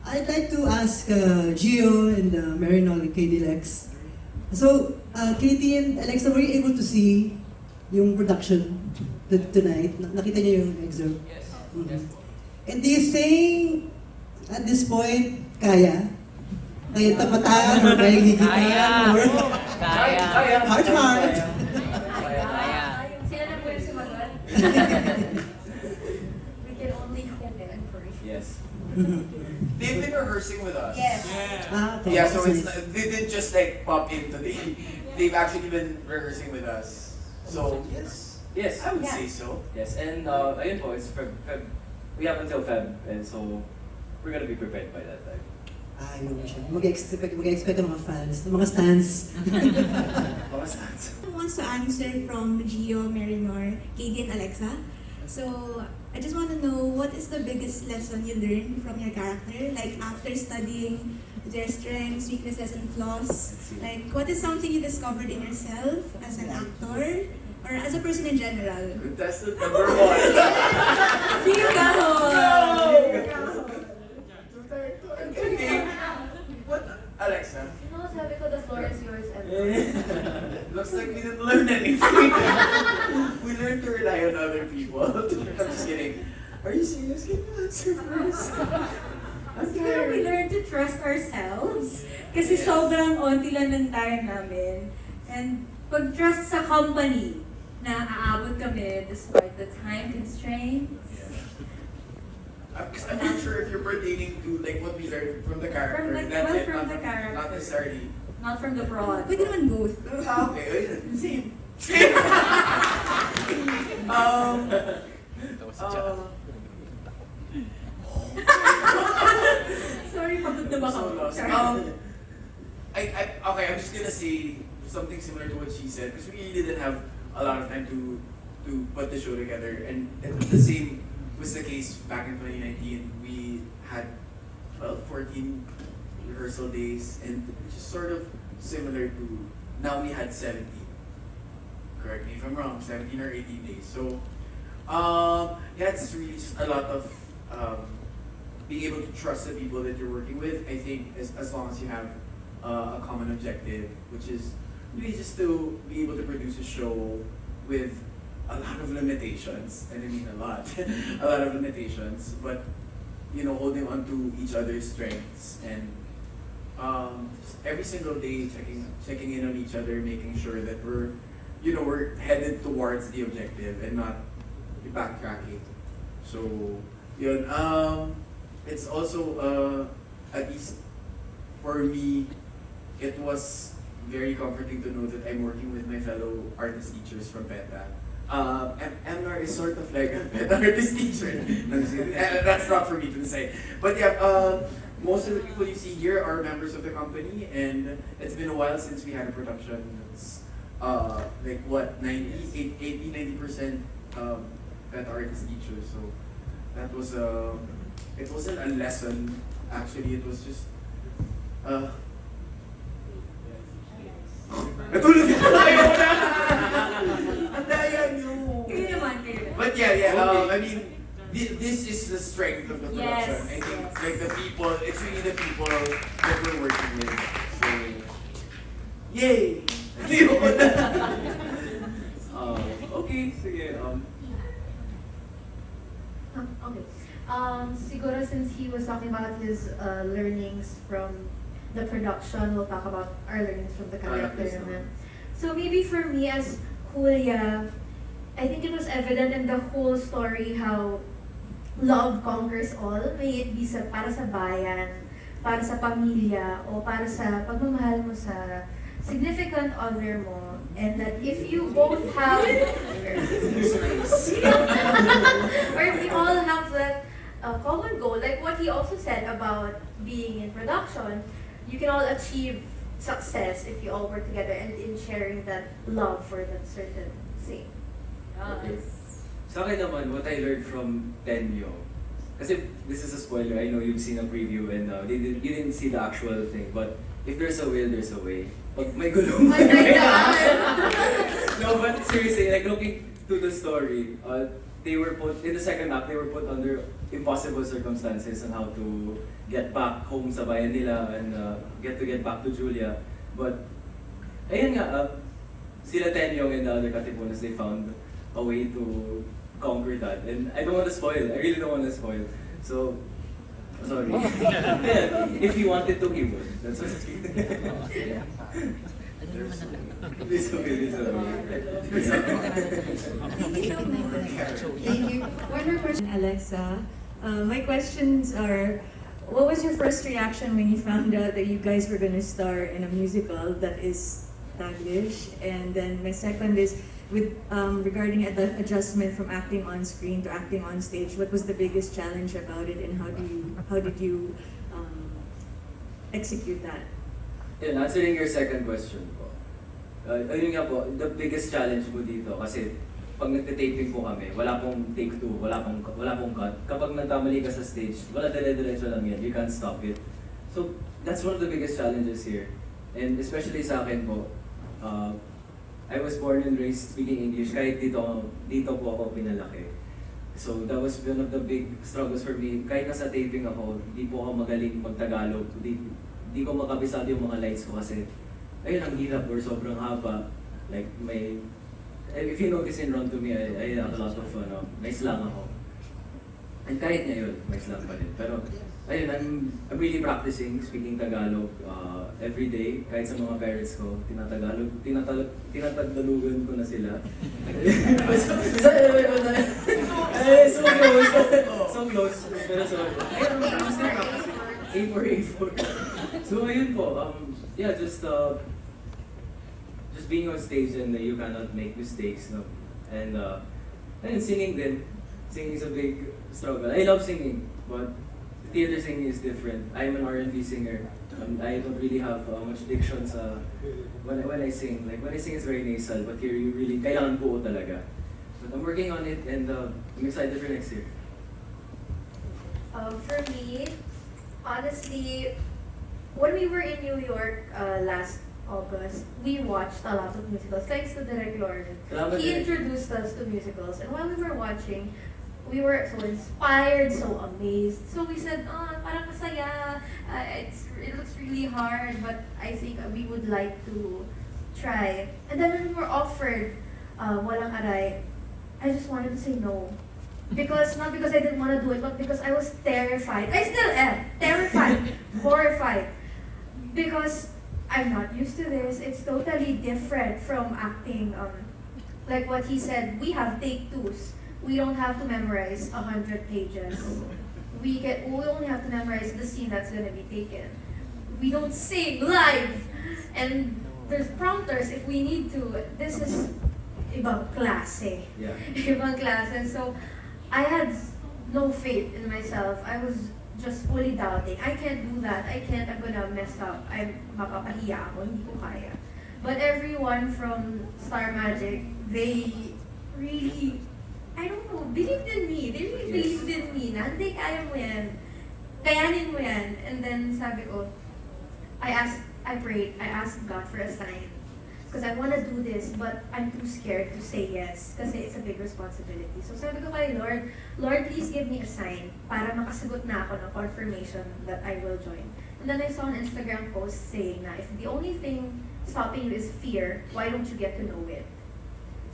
I'd like to ask Gio and Marinol and KDLex. So, Katie and Alexa, were you able to see yung production tonight? Nakita niyo yung excerpt? Yes. Mhm. Yes. And do you think, at this point, kaya? Kaya tapatan or kaya higitan? Kaya. Or Kaya. heart? Kaya. Sila na po yung sumagot. We can only hope and pray. Yes. They've been rehearsing with us. Yes. Okay. Yeah, so it's Nice. they didn't just like pop in today. They've actually been rehearsing with us. So yes, Yes. I would Yeah. say so. Yes. And ayun po, it's Feb. We have until Feb, and so we're gonna be prepared by that time. Ayun siya. Mag-expect ang mga fans, ang mga stans. Mga stats. Who wants to answer from Gio, Marinor, Katie, and Alexa? So, I just want to know, what is the biggest lesson you learned from your character? Like, after studying their strengths, weaknesses, and flaws, like, what is something you discovered in yourself as an actor? Or as a person in general? Contestant number one. What, Alexa? No, sabi ko, the floor is yours, Emma. Looks like we didn't learn anything. We learned to rely on other people. I'm just kidding. Are you serious? Can you answer first? I'm Siguro we tired. learn to trust ourselves. Kasi sobrang onti lang ng time namin. And pag-trust sa company na aabot kami despite the time constraints. I'm not sure if you're pertaining to like what we learned from the character. From the- That's well, it. from Not, the character. not necessarily. Not from the broad. Pwede naman both. Ah, okay. Same. Sorry, pagod na ba So ako? lost. Sorry. Okay, I'm just gonna say something similar to what she said because we really didn't have a lot of time to put the show together, and the same was the case back in 2019. We had 14 rehearsal days, and which is sort of similar to now we had 17. Correct me if I'm wrong, 17 or 18 days. So, yeah, it's really just a lot of being able to trust the people that you're working with. I think as long as you have a common objective, which is really just to be able to produce a show with a lot of limitations, and I mean a lot, a lot of limitations, but you know, holding on to each other's strengths and just every single day checking in on each other, making sure that we're headed towards the objective and not backtracking. So yun, it's also at least for me, it was very comforting to know that I'm working with my fellow artist teachers from PETA. MNR is sort of like a PETA artist teacher. No, just kidding. That's not for me to say. But yeah, most of the people you see here are members of the company, and it's been a while since we had a production. It's like what, 80-90% PETA artist teachers. So that was it wasn't a lesson. Actually, it was just natulog na tayo na! Ang daya niyo! Kayo naman, kayo naman. But yeah, I mean, this is the strength of the production. Yes, I think yes. like the people, it's really the people that we're working with. So, yay! Okay, sige. Okay. Siguro since he was talking about his learnings from the production, we'll talk about our learnings from the character please, naman. So maybe for me as Julia, I think it was evident in the whole story how love conquers all. May it be para sa bayan, para sa pamilya, o para sa pagmamahal mo sa significant other mo. And that if you both have, or if you all have that common goal, like what he also said about being in production, you can all achieve success if you all work together and in sharing that love for that certain thing. Yes. Sa akin naman, what I learned from Tenyo, kasi this is a spoiler, I know you've seen a preview and you didn't see the actual thing, but if there's a will, there's a way. Pag may gulong, My God! No, but seriously, like looking to the story, they were put, in the second act, they were put under impossible circumstances on how to get back home sa bayan nila and get back to Julia. But, ayun nga, sila Tenyong and the other Katipunas, they found a way to conquer that. And I don't want to spoil, I really don't want to spoil. So, sorry. Yeah, if you wanted to keep it, that's what It's okay. Thank you so much. Thank you. One more question, Alexa. My questions are, what was your first reaction when you found out that you guys were going to star in a musical that is Taglish? And then my second is, with regarding the adjustment from acting on screen to acting on stage, what was the biggest challenge about it, and how did you execute that? Yeah, answering your second question po. Ayun nga po, the biggest challenge po dito kasi pag nagte-taping po kami, wala pong take two, wala pong cut. Kapag nagkamali ka sa stage, wala dire-diretso lang yan, you can't stop it. So, that's one of the biggest challenges here. And especially sa akin po, I was born and raised speaking English, kahit dito po ako pinalaki. So, that was one of the big struggles for me. Kahit nasa taping ako, hindi po ako magaling mag-Tagalog. Hindi ko makabisado yung mga lines ko kasi ayun, ang hirap or sobrang haba. Like, if you notice in Run to Me, I have a lot of, may slang ako. And kahit ngayon, may slang pa rin. Pero, ayun, I'm really practicing speaking Tagalog every day. Kahit sa mga parents ko, tinatagdalugan ko na sila. So close. Pero so, I'm still practicing. A4. So, ayun po, yeah, just being on stage and you cannot make mistakes, no? And singing din. Singing is a big struggle. I love singing, but theater singing is different. I'm an R&B singer. I don't really have much diction when I sing. Like when I sing, it's very nasal, but here you really kailangan buo talaga. But I'm working on it, and I'm excited for next year. For me, honestly, when we were in New York last August, we watched a lot of musicals. Thanks to Direk Lauren. He introduced us to musicals, and while we were watching, we were so inspired, so amazed. So we said, parang masaya. It looks really hard, but I think we would like to try. And then when we were offered Walang Aray, I just wanted to say no. Not because I didn't want to do it, but because I was terrified. I still am terrified, horrified. Because I'm not used to this. It's totally different from acting. Like what he said, we have take twos. We don't have to memorize 100 pages. We only have to memorize the scene that's gonna be taken. We don't sing live, and there's prompters if we need to. This is ibang klase. Yeah. Ibang klase. So I had no faith in myself. I was just fully doubting. I can't do that. I'm gonna mess up. Mapapahiya ako. Hindi ko kaya. But everyone from Star Magic, they really, I don't know, believed in me. They really believed in me. Na, hindi, kaya mo yan. Kayanin mo yan. And then sabi ko, I prayed, I asked God for a sign. Because I want to do this, but I'm too scared to say yes. Kasi it's a big responsibility. So sabi ko kay Lord, please give me a sign para makasagot na ako ng confirmation that I will join. And then I saw an Instagram post saying na if the only thing stopping you is fear, why don't you get to know it?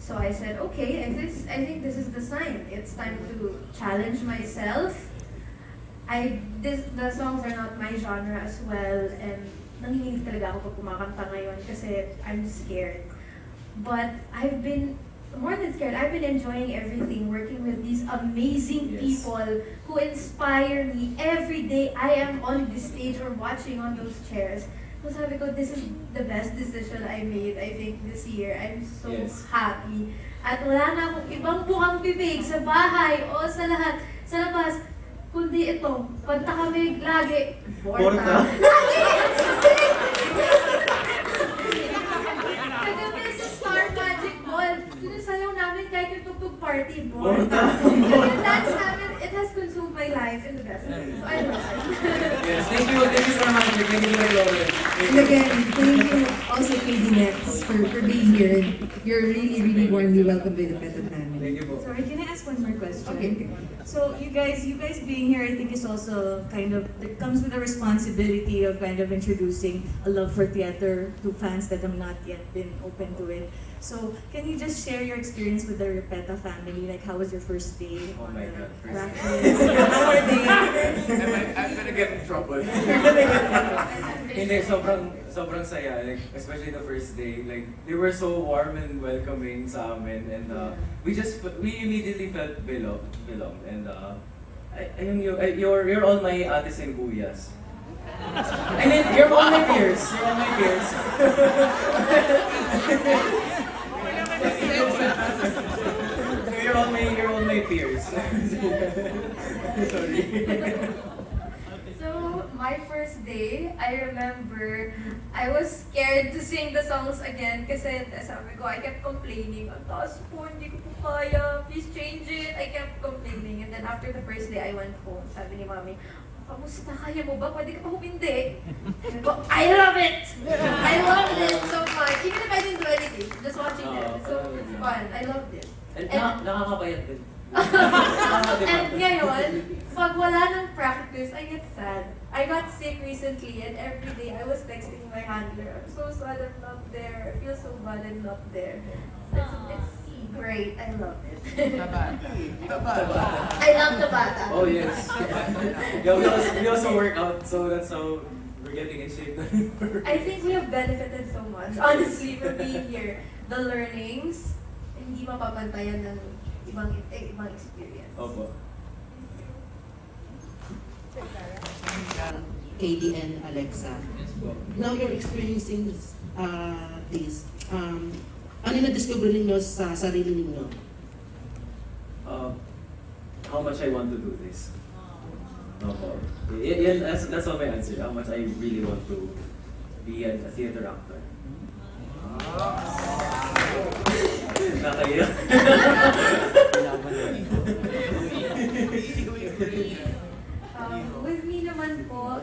So I said, okay, I think this is the sign. It's time to challenge myself. The songs are not my genre as well, and nanginginig talaga ako pag kumakanta ngayon kasi I'm scared. But I've been, more than scared, I've been enjoying everything, working with these amazing people who inspire me. Every day I am on this stage or watching on those chairs. So sabi ko, this is the best decision I made, I think, this year. I'm so happy. At wala na akong ibang bukang bibig sa bahay o sa lahat, sa labas, kundi ito, kanta kami lagi, Borta. Lagi! Kagabi sa Star Magic Ball, sinasayaw namin kahit yung tugtog party, Borta. Yung dance namin, it has consumed my life in the best way. So I love it. Yes, thank you so much. Thank you, Lauren. And again, thank you also KDLex for being here. You're really warmly welcome by the PETA family. Thank you po. Sorry, can I ask one more question? Okay. So you guys being here, I think is also kind of, it comes with a responsibility of kind of introducing a love for theater to fans that have not yet been open to it. So can you just share your experience with the PETA family? Like, how was your first day Oh on my the God, first practice? How are they? I'm gonna get in trouble. Hindi, sobrang saya. Like, especially the first day. Like, they were so warm and welcoming sa amin. And we immediately felt belong. And you're all my ates and kuyas. I mean, you're all my peers. You're all my peers. You're all my peers. Sorry. So, my first day, I remember, I was scared to sing the songs again kasi sabi ko, I kept complaining, ang taas po, hindi ko po kaya, please change it. I kept complaining. And then after the first day, I went home. Sabi ni Mami, kamusta, kaya mo ba? Pwede ka pa humindi. Sabi ko, I love it! I loved it so much. Even if I didn't do anything, just watching it. So, it's fun. I loved it. And nakakapayat din. And ngayon, pag wala ng practice, I get sad. I got sick recently and every day I was texting my handler, I'm so sad I'm not there. I feel so bad I'm not there. It's great. I love it. I love the bata. Oh yes. Yeah, we also work out, so that's how we're getting in shape. I think we have benefited so much, honestly, for being here. The learnings, hindi mapapantayan ng ibang experience. Opo. KD and Alexa. Now you're experiencing this, ano na-discover ninyo sa sarili ninyo? How much I want to do this. Opo. That's all my answer. How much I really want to be a theater actor. Nakaya. With me naman po,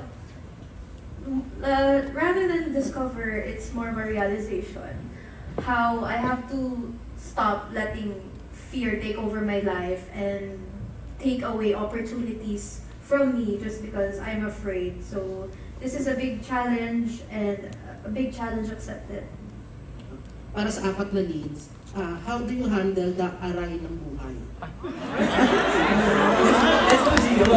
rather than discover, it's more of a realization. How I have to stop letting fear take over my life and take away opportunities from me just because I'm afraid. So this is a big challenge and a big challenge accepted. Para sa apat na leads, how do you handle the aray ng buhay? Let's go, Gio.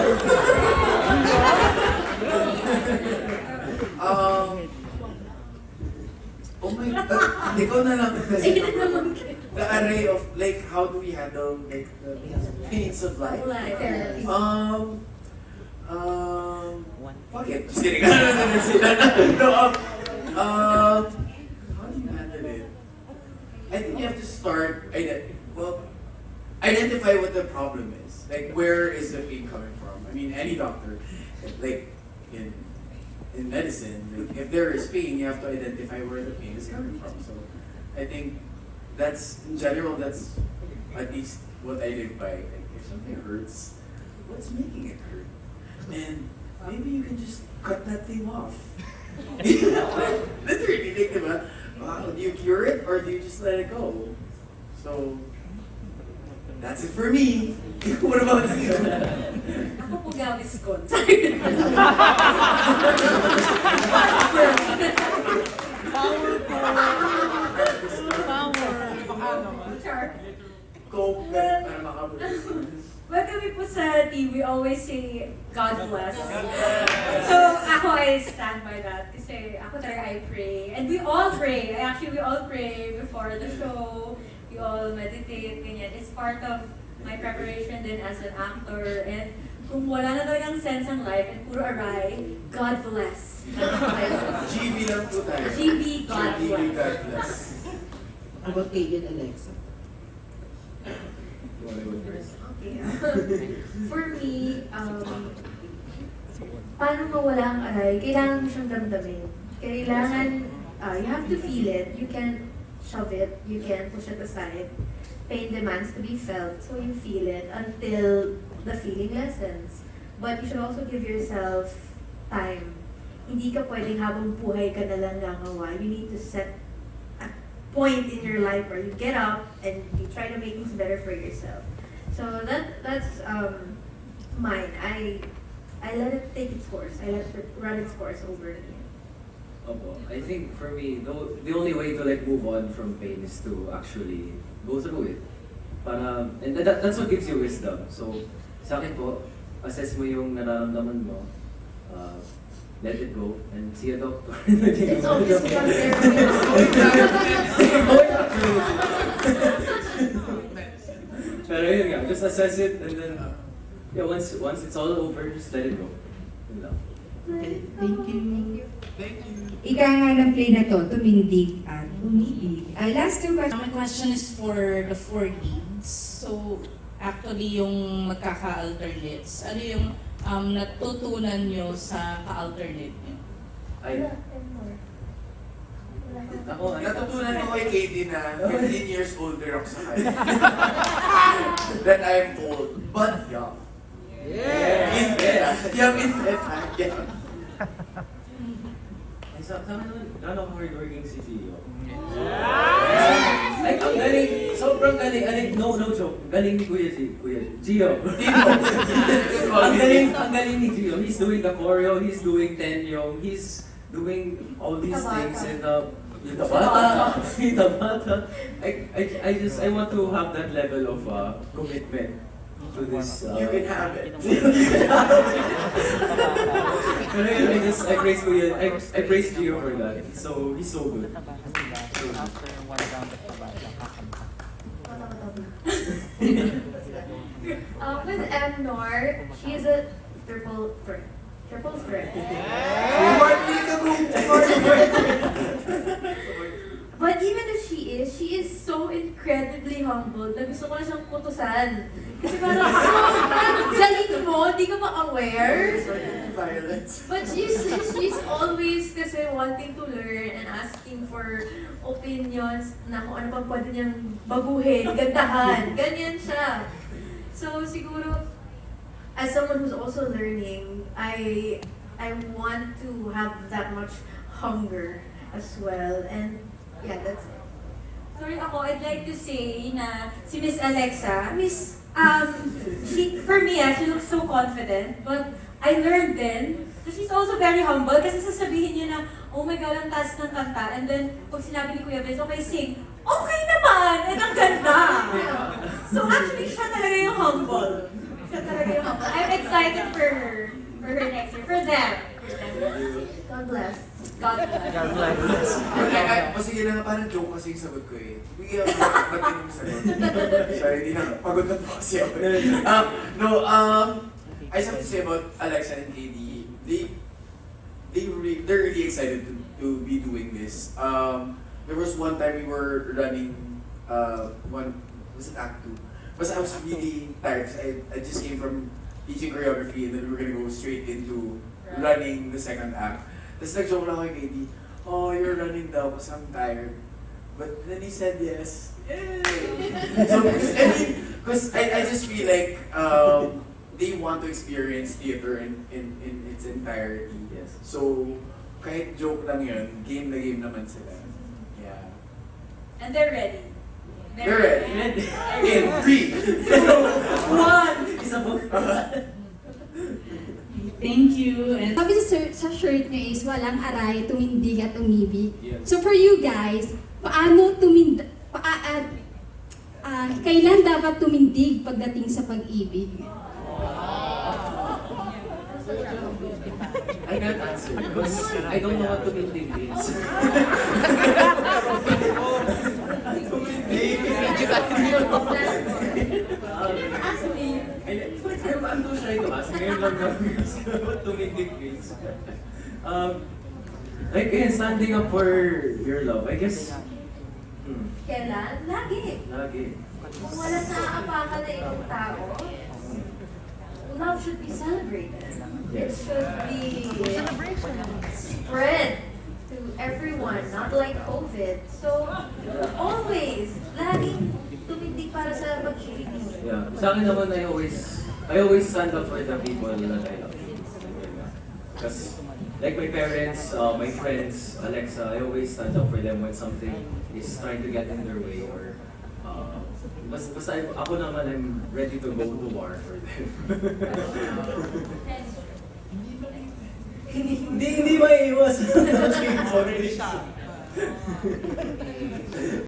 Oh my God, ikaw na lang kasi. The array of, like, how do we handle, like, the pains of life? Fuck it. Just kidding. No, how do you handle it? I think you have to start, identify what the problem is. Like, where is the pain coming from? I mean, any doctor, like, in medicine, like, if there is pain, you have to identify where the pain is coming from. So, I think that's, in general, that's at least what I live by. Like, if something hurts, what's making it hurt? And maybe you can just cut that thing off. Literally, think about, do you cure it or do you just let it go? So, that's it for me. What about you? Ako po Gaviscon. Coke, para makabulis. Well, kami po sa team, we always say, God bless. So, ako, I stand by that. Kasi ako talaga, I pray. And we all pray. We all pray before the show. We all meditate, ganyan. It's part of my preparation din as an actor. And kung wala na talagang sense ang life and puro aray, God bless. GV lang po tayo. GV, God GV, bless. God bless. How about KD and Alexa? You wanna go first? Okay. For me, paano mawala ang aray? Kailangan mo siyang damdamin. Kailangan, you have to feel it. You can't shove it. You can't push it aside. Pain demands to be felt, so you feel it until the feeling lessens. But you should also give yourself time. hindi ka pwedeng habang buhay ka na lang gagawa. You need to set a point in your life where you get up and you try to make things better for yourself. So that's mine. I let it take its course. I let it run its course over again. Opo. I think for me, the only way to like move on from pain is to actually go through it. Para, and that's what gives you wisdom. So, sa akin po, assess mo yung nararamdaman mo, let it go, and see a doctor. It's always become therapy. Pero yun nga, just assess it, and then, yeah, once it's all over, just let it go. Yun lang. Okay, thank you. Thank you. Ika nga ng play na to, tumindig at umibig. Last two questions. My question is for the four leads. So, actually yung magkaka-alternates, ano yung natutunan nyo sa ka-alternate nyo? Ay, ako, Natutunan ko kay Katie na 15 years older ako sa kanya. That I am old, but young. Yeah! In PETA. Young in PETA. Yeah. Sa akin naman, gano'ng hardworking si Gio. Like, ang galing, sobrang galing, no joke, galing ni Kuya Gio. Ang galing ni Gio. He's doing the choreo, he's doing Tenyong, he's doing all these things in the bata. I want to have that level of commitment to this. You can have it. Pero yun, I praise Kuya, I praise Gio for that. So, he's so good. So good. With Nor, she is a triple threat. Triple threat. But even if she is so incredibly humble na gusto ko na siyang kutusan. Kasi parang, galing mo, di ka ba aware? Violence. But she's always kasi wanting to learn and asking for opinions na kung ano pang pwede niyang baguhin, gandahan. Ganyan siya. So siguro, as someone who's also learning, I want to have that much hunger as well. And yeah, that's it. Sorry ako, I'd like to say na si Miss Alexa, for me, she looks so confident, but I learned then that she's also very humble kasi sasabihin niya na, oh my God, ang taas ng kanta. And then, pag sinabi ni Kuya Vince, okay, sing. Okay naman! And ang ganda! So actually, siya talaga yung humble. Siya talaga yung humble. I'm excited for her next year. For them. God bless. God bless. Sige na nga, parang joke kasi yung sagot ko eh. Bigyan ako ba't yung sagot? Sorry, hindi na. Pagod na po kasi ako. I just have to say about Alexa and KD. They're really excited to be doing this. There was one time we were running was it Act 2? But I was really tired. I just came from teaching choreography and then we were gonna go straight into running the second act. Tapos nag-joke lang ako kay KD, oh, you're running daw kasi I'm tired. But then he said yes. Yay! So, because I just feel like they want to experience theater in its entirety. Yes. So, kahit joke lang yun, game na game naman sila. Yeah. And they're ready. They're ready. In 3, 2, 1! Isa po. Thank you. And Sabi sa shirt niya is, walang aray, tumindig at umibig. Yes. So for you guys, paano kailan dapat tumindig pagdating sa pag-ibig? I can't answer because I don't know what tumindig means. Ask me. I'm too shy to ask. Ngayon lang what tumindig means. Like, standing up for your love, I guess. Kailan? Lagi. Lagi. Kung wala sa apakan na ibang tao, love should be celebrated. It Yes. should be spread to everyone, not like COVID. So, always, laging tumindig para sa pag-ibig. Yeah. Sa akin naman, I always stand up for the people that I love. Because like my parents, my friends, Alexa, I always stand up for them when something is trying to get in their way or basta ako naman, I'm ready to go to war for them. Hindi maiiwas.